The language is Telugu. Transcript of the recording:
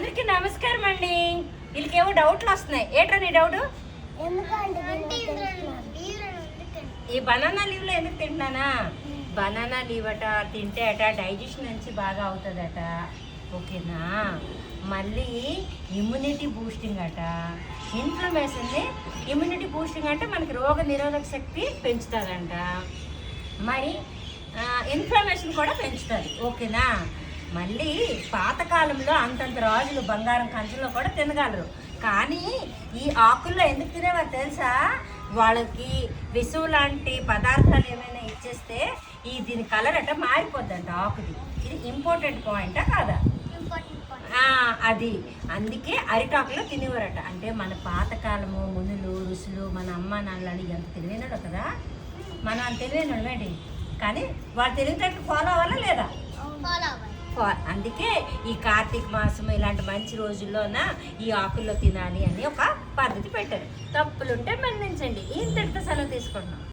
అందరికీ నమస్కారం అండి. వీళ్ళకేవో డౌట్లు వస్తున్నాయి. ఏంట్రా నీ డౌట్? ఈ బనానా లీవ్ లో ఎందుకు తింటున్నానా? బనానా లీవ్ అట తింటే అట డైజెషన్ నుంచి బాగా అవుతుందట. ఓకేనా? మళ్ళీ ఇమ్యూనిటీ బూస్టింగ్ అట. ఇన్ఫ్లమేషన్ని ఇమ్యూనిటీ బూస్టింగ్ అంటే మనకి రోగ నిరోధక శక్తి పెంచుతుందంట. మరి ఇన్ఫ్లమేషన్ కూడా పెంచుతుంది. ఓకేనా? మళ్ళీ పాతకాలంలో అంతంత రాజులు బంగారం కంచులో కూడా తినగలరు. కానీ ఈ ఆకుల్లో ఎందుకు తినేవారు తెలుసా? వాళ్ళకి విసువు లాంటి పదార్థాలు ఏమైనా ఇచ్చేస్తే దీని కలర్ అట్ట మారిపోద్దంట ఆకుది. ఇది ఇంపార్టెంట్ పాయింటా కాదా? అది అందుకే అరిటాకులో తినేవారట. అంటే మన పాతకాలము మునులు ఋషులు మన అమ్మ నాన్నలు ఎంత తెలివైనడు కదా. మనం అంత తెలివైనడు ఏంటి, కానీ వాళ్ళు తెలివితేటలు ఫాలో అవ్వాలా లేదా? అందుకే ఈ కార్తీక మాసం ఇలాంటి మంచి రోజుల్లోన ఈ ఆకుల్లో తినాలి అని ఒక పద్ధతి పెట్టారు. తప్పులుంటే మన్నించండి. ఇంతటితో సెలవు తీసుకుంటున్నాం.